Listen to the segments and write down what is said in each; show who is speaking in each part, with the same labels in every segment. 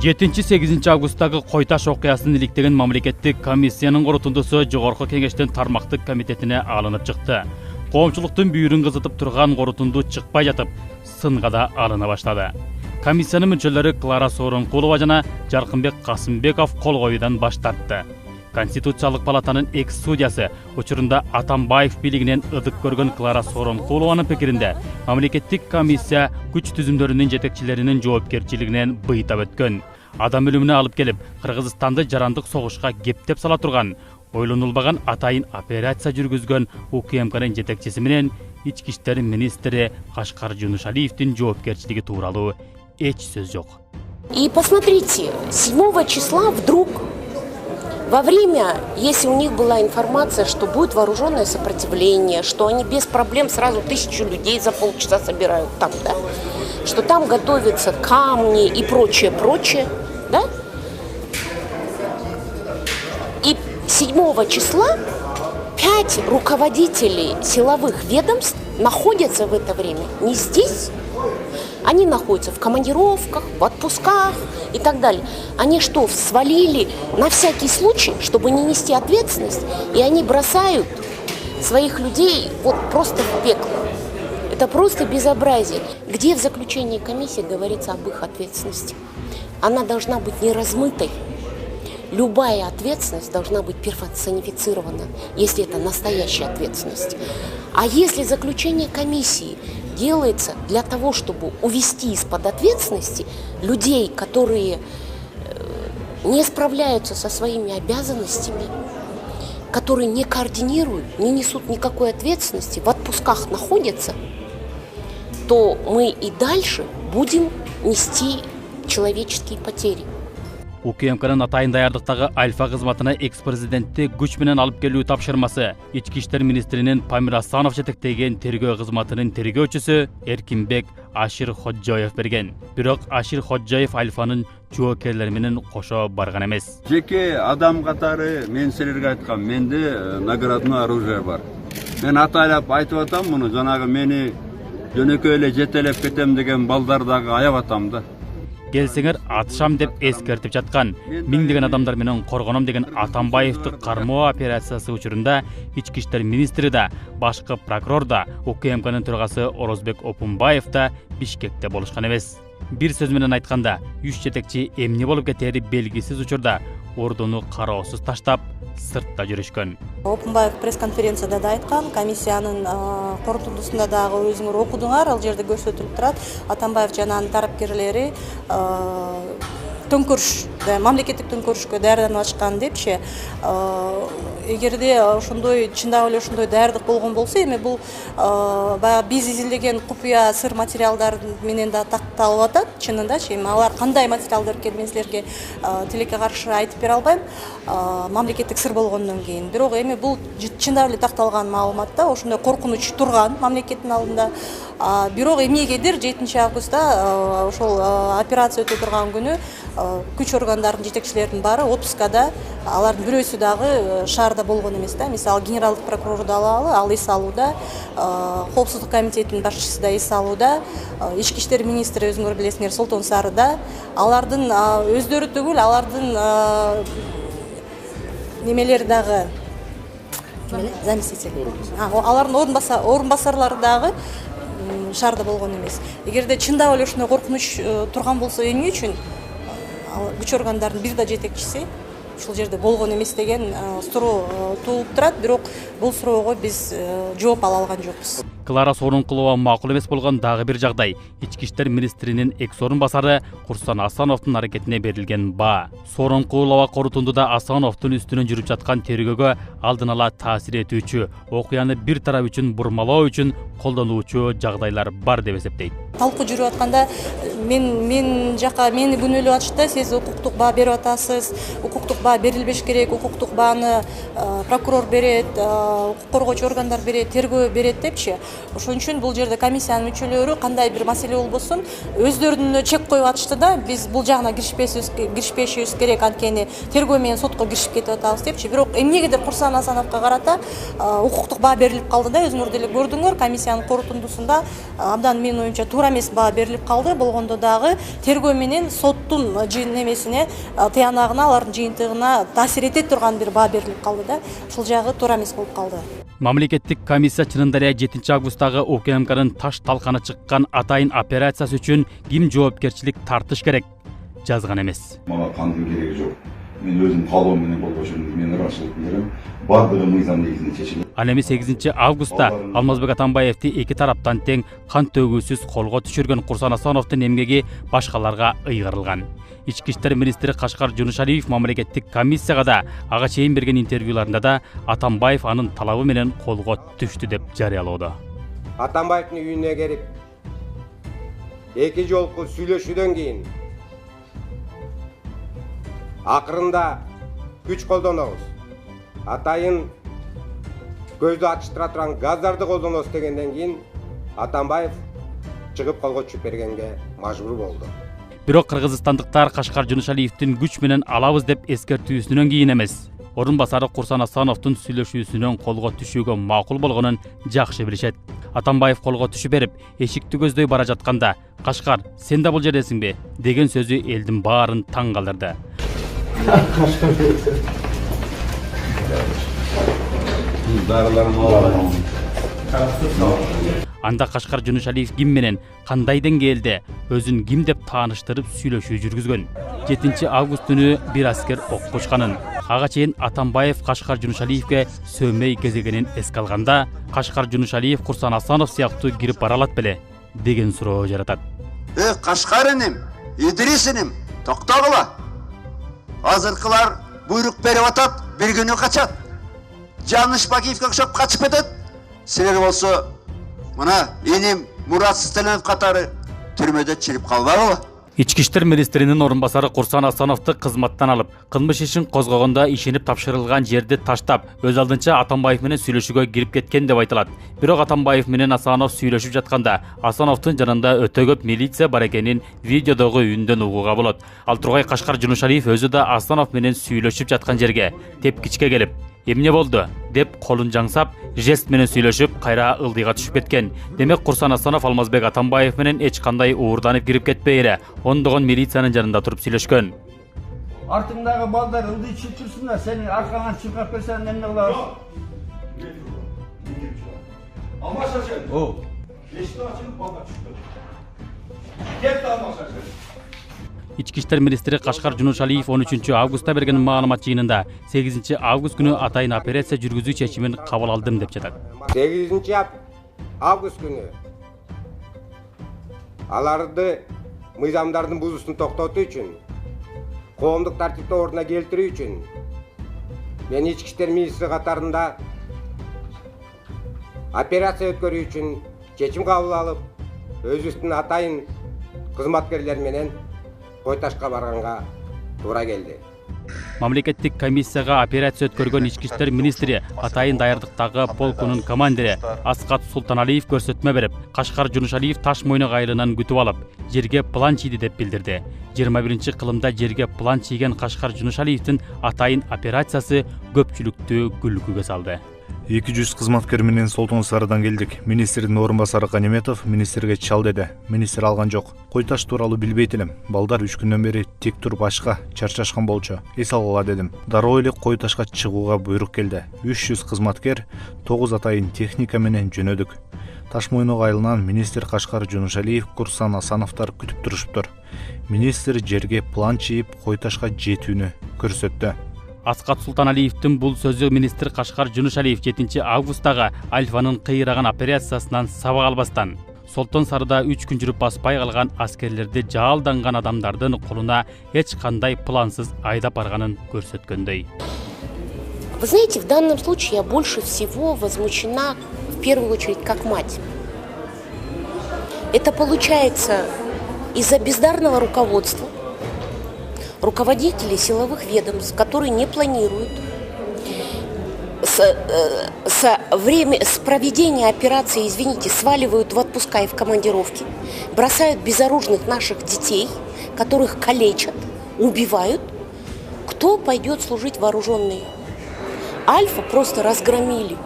Speaker 1: Жетинчи 8 августтагы Койташ окуясын иликтеген мамлекеттик комиссиянын корутундусу Жогорку Кеңештин тармактык комитетине алынып чыкты. Коомчулуктун бүйүрүн кызытып турган корутунду чыкпай жатып, сынга да алына баштады. Комиссиянын мүчөлөрү Клара Сооронкулова жана Жаркынбек Касымбеков кол коюудан баш тартты. Конституциялык палатанын экс-судьясы учурунда Атамбаев бийлигинен ыдык көргөн Клара Сооронкулованын пикиринде, мамлекеттик комиссия күч түзүмдөрүнүн жетекчилеринин жоопкерчилигинен быйтап өткөн. Адам өлүмүнө алып келип, Кыргызстанды жарандык согушка кептеп сала турган, ойлонулбаган атайын операция жүргүзгөн УКМКнын жетекчиси менен ички иштер министри Кашкар Жунушалиевдин жоопкерчилиги тууралуу эч сөз жок.
Speaker 2: И посмотрите, 7 числа вдруг во время, если у них была информация, что будет вооруженное сопротивление, что они без проблем сразу 1000 людей за полчаса собирают там, да, что там готовятся камни и прочее, да, и 7 числа 5 руководителей силовых ведомств находятся в это время не здесь. Они находятся в командировках, в отпусках и так далее. Они что, свалили на всякий случай, чтобы не нести ответственность, и они бросают своих людей вот просто в пекло. Это просто безобразие. Где в заключении комиссии говорится об их ответственности? Она должна быть не размытой. Любая ответственность должна быть персонифицирована, если это настоящая ответственность. А если заключение комиссии делается для того, чтобы увести из-под ответственности людей, которые не справляются со своими обязанностями, которые не координируют, не несут никакой ответственности, в отпусках находятся, то мы и дальше будем нести человеческие потери.
Speaker 1: УКМКнын атайын даярдыктагы Альфа кызматына экс-президентти күч менен алып келүү тапшырмасы ички иштер министринин Памир Асанов жетектеген тергөө кызматынын тергөөчүсү Эркинбек Ашир Ходжоев берген. Бирок Ашир Ходжоев Альфанын жоокерлери менен кошо барган эмес.
Speaker 3: Жеке адам катары мен силерге айткам, менде наградное оружие бар. Мен атайлап айтып атам муну, жанагы мени жөнөкөй эле жетелеп кетем деген балдар дагы аябай атам да.
Speaker 1: Келсеңер атышам деп эскертип жаткан, миңдеген адамдар менен коргоном деген Атамбаевди кармоо операциясы учурунда ички иштер министри да, башкы прокурор да, УКМКнын төрагасы Орозбек Опунбаев да Бишкекте болушкан эмес. Бир сөз менен айтканда, 3 жетекчи эмне болуп кетери белгисиз учурда ордуну кароосуз таштап, сыртта жүрүшкөн.
Speaker 4: Опунбаев пресс-конференцияда да айткан, комиссиянын корутундусунда дагы өзүңөр окудуңар, ал жерде көрсөтүлүп турат. Атамбаев жана анын тарапкерлери төңкөрүш, мамлекеттик төңкөрүшкө даярданып ачкан депчи. Эгерде ошондой чындап эле ошондой даярдык болгон болсо, эми бул баягы биз изилдеген купуя сыр материалдар менен да такталып атат, чынындачы. Эми алар кандай материалдар экенин мен силерге тилекке каршы айтып бере албайм, мамлекеттик сыр болгондон кийин. Бирок эми бул чындап эле такталган маалымат да, ошондой коркунуч турган мамлекеттин алдында. Бирок эмнегедир 7 августта ошол операция өтө турган күнү күч органдарынын жетекчилеринин баары отпускада, алардын бирөөсү дагы шаарда болгон эмес да. Мисалы генералдык прокурор да ал эс алууда, коопсуздук комитетинин башчысы да эс алууда, ички иштер министри өзүңөр билесиңер Солтон Сарыда. Алардын өздөрү түгүл, алардын немелери дагы заместитель. Алардын орун басарлары дагы шаарда болгон эмес. Эгерде чындап эле ушундай коркунуч турган болсо, эмне үчүн күч органдардын бир да жетекчиси ушул жерде болгон эмес деген суроо туулуп турат. Бирок бул суроого биз жооп ала алган жокпуз.
Speaker 1: Клара Сооронкулова макул эмес болгон дагы бир жагдай ички иштер министринин экс орун басары Курсан Асановдун аракетине берилген баа. Сооронкулова корутундуда Асановдун үстүнөн жүрүп жаткан тергөөгө алдын ала таасир этүүчү, окуяны бир тарап үчүн бурмалоо үчүн колдонуучу жагдайлар бар деп эсептейт.
Speaker 4: Талкуу жүрүп атканда мен жака мени күнөөлөп атышты. Сиз укуктук баа берип атасыз, укуктук баа берилбеш керек, укуктук бааны прокурор берет, укук коргоочу органдар берет, тергөө берет депчи. Ошон үчүн бул жерде комиссиянын мүчөлөрү кандай бир маселе болбосун өздөрүнө чек коюп атышты да, биз бул жагына киришпешибиз керек, анткени тергөө менен сотко киришип кетип атабыз депчи. Бирок эмнегедир Курсан Асановго карата укуктук баа берилип калды да, өзүңөр деле көрдүңөр, комиссиянын корутундусунда абдан менин оюмча туура эмес баа берилип калды. Болгондо дагы тергөө менен соттун эмесине, тыянагына, алардын жыйынтыгына таасир эте турган бир баа берилип калды да. Ушул жагы туура эмес болуп калды.
Speaker 1: Мамлекеттик комиссия чынында эле 7 августтагы УКМКнын таш талканы чыккан атайын операциясы үчүн ким жоопкерчилик тартыш керек жазган эмес.
Speaker 5: Мага кандын кереги жок. Мен өзүм калоом менен болгон үчүн мен ырашчылык берем. Бардыгы мыйзам негизинде чечилет.
Speaker 1: Ал эми 8 августта Алмазбек Атамбаевди эки тараптан тең кан төгүүсүз колго түшүргөн Курсан Асановдун эмгеги башкаларга ыйгарылган. Ички иштер министри Кашкар Жунушалиев мамлекеттик комиссияга да ага чейин берген интервьюларында да Атамбаев анын талабы менен колго түштү деп жарыялоодо.
Speaker 6: Атамбаевдин үйүнө келип эки жолку сүйлөшүүдөн кийин акырында күч колдонобуз. Атайын көздү ачыштыра турган газдарды колдонобуз дегенден кийин Атамбаев чыгып колго түшүп бергенге мажбур болду.
Speaker 1: Бирок кыргызстандыктар Кашкар Жунушалиевдин күч менен алабыз деп эскертүүсүнөн кийин эмес, орун басары Курсан Асановдун сүйлөшүүсүнөн колго түшүүгө макул болгонун жакшы билишет. Атамбаев колго түшүп берип, эшикти көздөй бара жатканда "Кашкар, сен да бул жердесиңби?" деген сөзү элдин баарын таң калтырды. Анда Кашкар Жунушалиев ким менен, кандай деңгээлде, өзүн ким деп тааныштырып сүйлөшүү жүргүзгөн. 7 август күнү бир аскер окко учканын, ага чейин Атамбаев Кашкар Жунушалиевге сөөмөй кезегенин эске алганда, Кашкар Жунушалиев Курсан Асанов сыяктуу кирип бара алат беле деген суроо жаратат.
Speaker 7: Кашкар иним, Идрис иним, токтогула. Азыркылар буйрук берип атат, бир күнү качат. Жаныш Бакиевге окшоп качып кетет. Силер болсо мына иним Мурат Стеленов катары түрмөдө чирип калбагыла.
Speaker 1: Ички иштер министринин орун басары Курсан Асановду кызматтан алып, кылмыш ишин козгогондо ишенип тапшырылган жерди таштап, өз алдынча Атамбаев менен сүйлөшүүгө кирип кеткен деп айтылат. Бирок Атамбаев менен Асанов сүйлөшүп жатканда, Асановдун жанында өтө көп милиция бар экенин видеодогу үндөн угууга болот. Ал тургай Кашкар Жунушалиев өзү да Асанов менен сүйлөшүп жаткан жерге тепкичке келип, "Эмне болду?" деп колун жаңсап, жест менен сүйлөшүп, кайра ылдыйга түшүп кеткен. Демек Курсан Асанов Алмазбек Атамбаев менен эч кандай уурданып кирип кетпей эле, ондогон милициянын жанында туруп сүйлөшкөн.
Speaker 3: Артыңдагы балдар ылдый чыгып турсундар, сенин аркаңан чуркап келсең эмне кылабыз? Алмашашын. О. Эшикти ачып балдар чыкты. Кетти алмашашын.
Speaker 1: Ички иштер министри Кашкар Жунушалиев 13 августта берген маалымат жыйынында 8 август күнү атайын операция жүргүзүү чечимин кабыл алдым деп жатат.
Speaker 6: 8 август күнү аларды мыйзамдардын бузуусун токтотуу үчүн, коомдук тартипти ордуна келтирүү үчүн мен ички иштер министри катарында операция өткөрүү үчүн чечим кабыл алып, өзүбүздүн атайын кызматкерлер менен Койташка барганга туура келди.
Speaker 1: Мамлекеттик комиссияга операция өткөргөн ички иштер министри атайын даярдыктагы полкунун командири Аскат Султаналиев көрсөтмө берип, Кашкар Жунушалиев таш мойнок айылынан күтүп алып, жерге план чийди деп билдирди. 21 кылымда жерге план чийген Кашкар Жунушалиевдин атайын операциясы көпчүлүктү күлкүгө салды.
Speaker 8: 200 кызматкер менен Солтон Сарыдан келдик. Министрдин орун басары Канеметов министрге чал деди. Министр алган жок. Койташ тууралуу билбейт элем. Балдар 3 күндөн бери тек туруп ашка чарчашкан болчу. Эс алгыла дедим. Дароо эле Койташка чыгууга буйрук келди. 300 кызматкер, 9 атайын техника менен жөнөдүк. Таш мойнок айылынан министр Кашкар Жунушалиев, Курсан Асановдор күтүп турушуптур. Министр жерге план чийип Койташка жетүүнү көрсөттү.
Speaker 1: Аскат Султаналиевдин бул сөзү министр Кашкар Жунушалиев 7 августтагы Альфанын кыйраган операциясынан сабак албастан Солтон Сарыда 3 күн жүрүп баспай калган аскерлерди жаалданган адамдардын колуна эч кандай плансыз айдап барганын көрсөткөндөй.
Speaker 2: Вы знаете, в данном случае я больше всего возмущена в первую очередь как мать. Это получается из-за бездарного руководства, руководителей силовых ведомств, которые не планируют с проведения операции, извините, сваливают в отпуска и в командировки, бросают безоружных наших детей, которых калечат, убивают. Кто пойдет служить вооруженные? Альфа просто разгромили.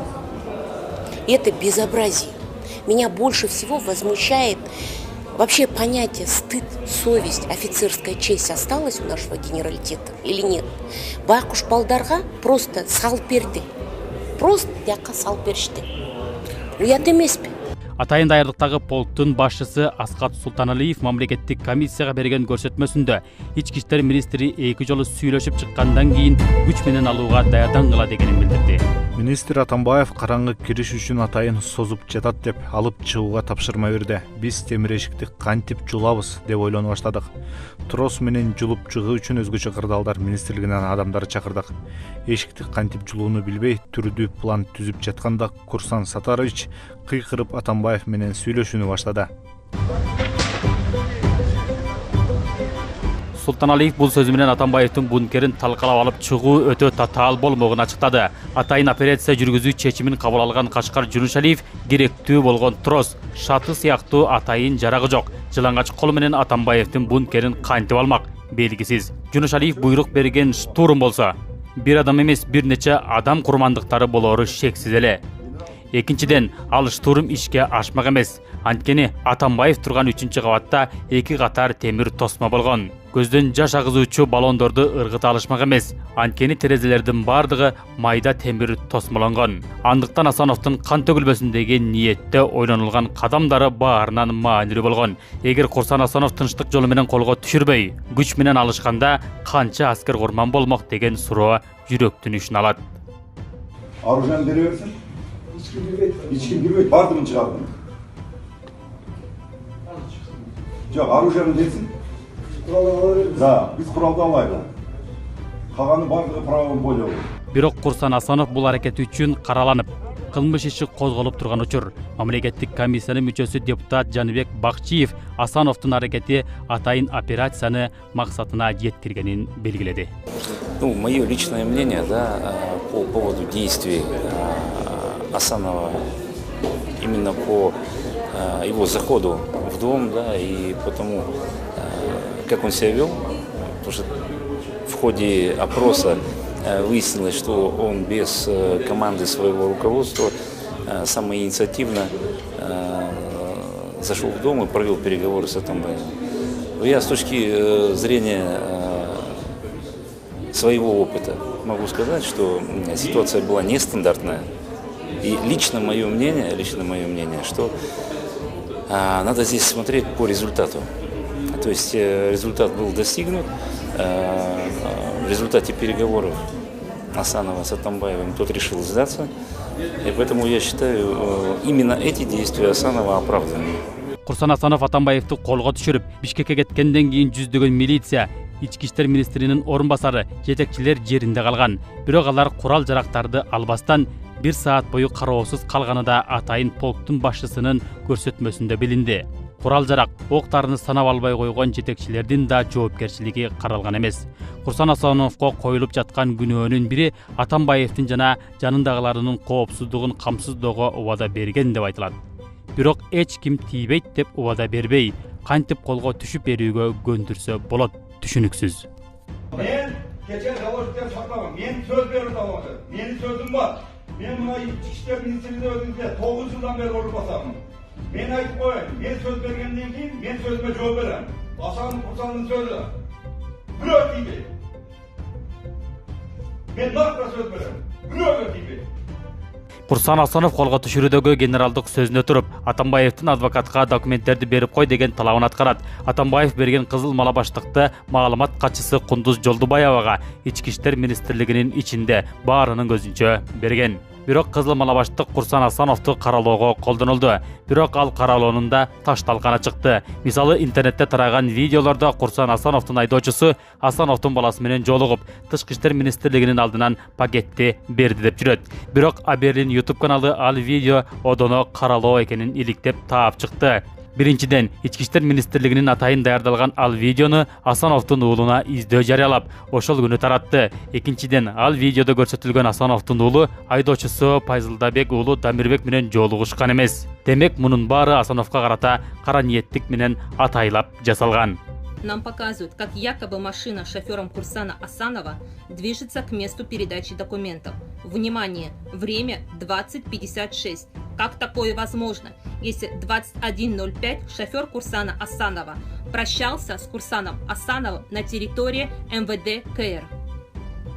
Speaker 2: И это безобразие. Меня больше всего возмущает вообще понятие стыд, совесть, офицерская честь осталась у нашего генералитета или нет. Бакуш балдарга просто сал берди. Просто яка сал беришти. Уят эмеспи.
Speaker 1: Атайын даярдыктагы полктун башчысы Аскат Султаналиев мамлекеттик комиссияга берген көрсөтмөсүндө ички иштер министри 2 жолу сүйлөшүп чыккандан кийин күч менен алууга даярдангыла дегенин билдирди.
Speaker 8: Министр Атамбаев караңгы кириш үчүн атайын созуп жатат деп алып чыгууга тапшырма берди. Биз темир эшикти кантип жулабыз деп ойлоно баштадык. Трос менен жулуп чыгуу үчүн өзгөчө кырдаалдар министрлигинен адамдарды чакырдык. Эшикти кантип жулууну билбей түрдүү план түзүп жатканда Курсан Сатарович кыйкырып Атамбаев менен сүйлөшүүнү баштады.
Speaker 1: Султаналиев бул сөзү менен Атамбаевдин бункерин талкалап алып чыгуу өтө татаал болмогун ачыктады. Атайын операция жүргүзүү чечимин кабыл алган Кашкар Жунушалиев керектүү болгон трос, шаты сыяктуу атайын жарагы жок. Жылаңач кол менен Атамбаевдин бункерин кантип алмак белгисиз. Жунушалиев буйрук берген штурм болсо, бир адам эмес, бир нече адам курмандыктары болору шексиз эле. Экинчиден, ал штурм ишке ашмак эмес. Анткени Атамбаев турган 3-кабатта 2 катар темир тосма болгон. Көздөн жаш агызуучу баллондорду ыргыта алышмак эмес. Анткени терезелердин бардыгы майда темир тосмолонгон. Андыктан Асановдун кан төгүлбөсүн деген ниетте ойлонулган кадамдары баарынан маанилүү болгон. Эгер Курсан Асанов тынчтык жолу менен колго түшүрбөй, күч менен алышканда канча аскер курман болмок деген суроо жүрөктүн ишин алат.
Speaker 5: Оружие бере берсин. Hiç kim bilmeyip vardı mı çıkardın? Yok, оружие mı dersin? Да, biz kuralda alaydı. Kalanı vardı правом поле olur.
Speaker 1: Бирок Курсан Асанов бул аракети үчүн караланып, кылмыш иши козголуп турган учур. Мамлекеттик комиссиянын мүчөсү депутат Жаныбек Бакчиев Асановдун аракети атайын операцияны максатына жеткиргенин белгиледи.
Speaker 9: Мое личное мнение, по поводу действий Асанова именно по его заходу в дом, и по тому, как он себя вел, потому что в ходе опроса выяснилось, что он без команды своего руководства самоинициативно зашел в дом и провел переговоры с Атамбаевым. Я с точки зрения своего опыта могу сказать, что ситуация была нестандартная. И лично мое мнение, что надо здесь смотреть по результату. То есть результат был достигнут, в результате переговоров Асанова с Атамбаевым тот решил сдаться. И поэтому я считаю, именно эти действия Асанова оправданы.
Speaker 1: Курсан Асанов Атамбаевди колго түшүрүп, Бишкекке кеткенден кийин жүздөгөн милиция, ички иштер министринин орун басары, жетекчилер жеринде калган. Бирок алар курал-жарактарды албастан 1 саат бою кароосуз калганы да атайын полктун башчысынын көрсөтмөсүндө билинди. Курал-жарак, октарыны санап албай койгон жетекчилердин да жоопкерчилиги каралган эмес. Курсан Асановго коюлуп жаткан күнөөнүн бири Атамбаевдин жана жанындагыларынын коопсуздугун камсыздоого убада берген деп айтылат. Бирок эч ким тийбейт деп убада бербей, кантип колго түшүп берүүгө көндүрсө болот, түшүнүксүз.
Speaker 10: Мен кече жалоштен сактабам. Мен сөз берип алам. Менин сөзүм бар. Мен мына ички иштер министрлигинде өзүмдө 9 жылдан бери орун басамын. Мен айтып коеюн, мен сөз бергенден кийин мен сөзүмө жооп берем. Асанов Курсандын сөзү бирөө тийбейт. Мен накта сөз берем. Бирөөгө тийбейт.
Speaker 1: Курсан Асанов колго түшүрүүдөгү генералдык сөзүнө туруп, Атамбаевдин адвокатка документтерди берип кой деген талабын аткарат. Атамбаев берген кызыл мала баштыкты маалымат катчысы Кундуз Жолдубаевага Ички иштер министрлигинин ичинде баарынын көзүнчө берген. Бирок кызыл мала баштык Курсан Асановду каралоого колдонулду. Бирок ал каралоонун да ташталганы чыкты. Мисалы, интернетте тараган видеолордо Курсан Асановдун айдоочусу Асановдун баласы менен жолугуп, Тышкы иштер министрлигинин алдынан пакетти берди деп жүрөт. Бирок Аберлин YouTube каналы ал видео одоно каралоо экенин иликтеп таап чыкты. Биринчиден, Ички иштер министрлигинин атайын даярдалган ал видеону Асановдун уулуна издөө жарыялап, ошол күнү таратты. Экинчиден, ал видеодо көрсөтүлгөн Асановдун уулу айдоочусу Пайзылдабек уулу Дамирбек менен жолугушкан эмес. Демек, мунун баары Асановго карата кара ниеттик менен атайлап жасалган.
Speaker 11: Нам показывают, как якобы машина с шофером Курсана Асанова движется к месту передачи документов. Внимание! Время 20:56. Как такое возможно, если 21:05 шофер Курсана Асанова прощался с Курсаном Асановым на территории МВД КР?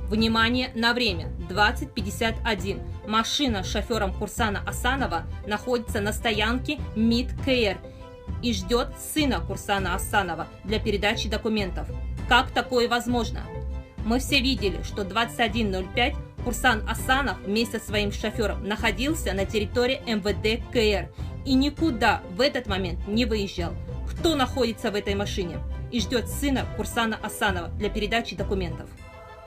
Speaker 11: Внимание на время 20:51. Машина с шофером Курсана Асанова находится на стоянке МИД КР и ждет сына Курсана Асанова для передачи документов. Как такое возможно? Мы все видели, что 21:05 Курсан Асанов вместе со своим шофером находился на территории МВД КР и никуда в этот момент не выезжал. Кто находится в этой машине и ждет сына Курсана Асанова для передачи документов?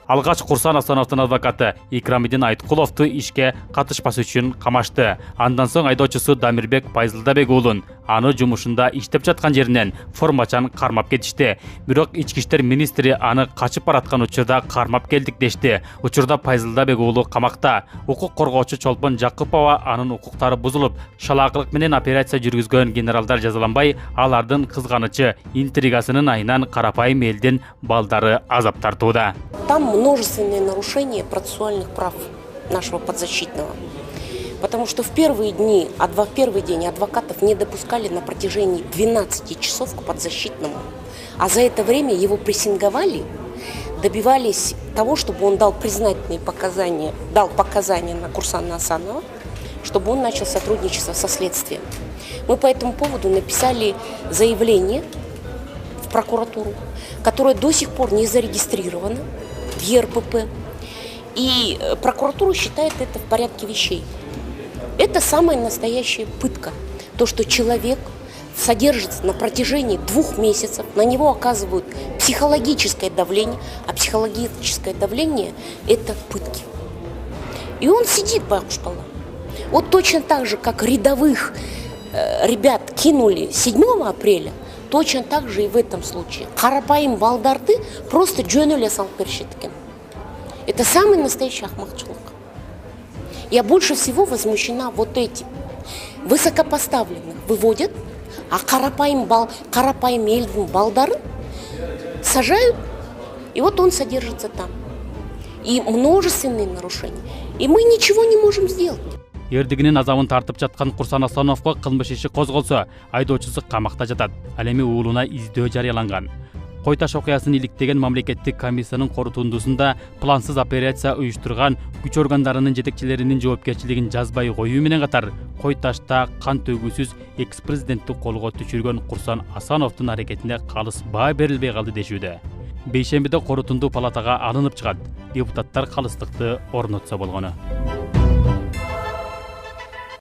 Speaker 1: Алгач Курсан Асановдун адвокаты Икрамидин Айткуловду ишке катышпасы үчүн камашты. Андан соң айдоочусу Дамирбек Пайзылдабек уулун аны жумушунда иштеп жаткан жеринен формачан кармап кетишти. Бирок Ички иштер министри аны качып бараткан учурда кармап келдик дешти. Учурда Пайзылдабек уулу камакта. Укук коргоочу Чолпон Жакупова анын укуктары бузулуп, шалаакылык менен операция жүргүзгөн генералдар жазаланбай, алардын кызганычы, интригасынын айынан карапайым элдин балдары азап тартууда.
Speaker 2: Там множественные нарушения процессуальных прав нашего подзащитного. Потому что в первый день адвокатов не допускали на протяжении 12 часов к подзащитному. А за это время его прессинговали, добивались того, чтобы он дал признательные показания, дал показания на Курсана Асанова, чтобы он начал сотрудничество со следствием. Мы по этому поводу написали заявление в прокуратуру, которое до сих пор не зарегистрировано в ЕРПП. И прокуратура считает это в порядке вещей. Это самая настоящая пытка. То, что человек содержится на протяжении 2 месяцев, на него оказывают психологическое давление, а психологическое давление – это пытки. И он сидит, бабушка. Вот точно так же, как рядовых ребят кинули 7 апреля, точно так же и в этом случае. Карапайым балдарды просто жөнөле салып беришет. Это самый настоящий ахмакчылык. Я больше всего возмущена вот этим. Высокопоставленных выводят, а карапайым элдин балдарын сажают, и вот он содержится там. И множественные нарушения. И мы ничего не можем сделать.
Speaker 1: Эрдигинин азабын тартып жаткан Курсан Асановго кылмыш иши козголсо, айдоочусу камакта жатат. Ал эми уулуна издөө жарыяланган. Кой Таш окуясын иликтеген мамлекеттик комиссиянын корутундусунда плансыз операция уюштурган күч органдарынын жетекчилеринин жоопкерчилигин жазбай коюу менен катар, Кой Ташта кан төгүүсүз экс-президентти колго түшүргөн Курсан Асановдун аракетине калыс баа берилбей калды дешүүдө. Бейшембиде корутунду палатага алынып чыгат. Депутаттар калыстыкты орнотсо болгону.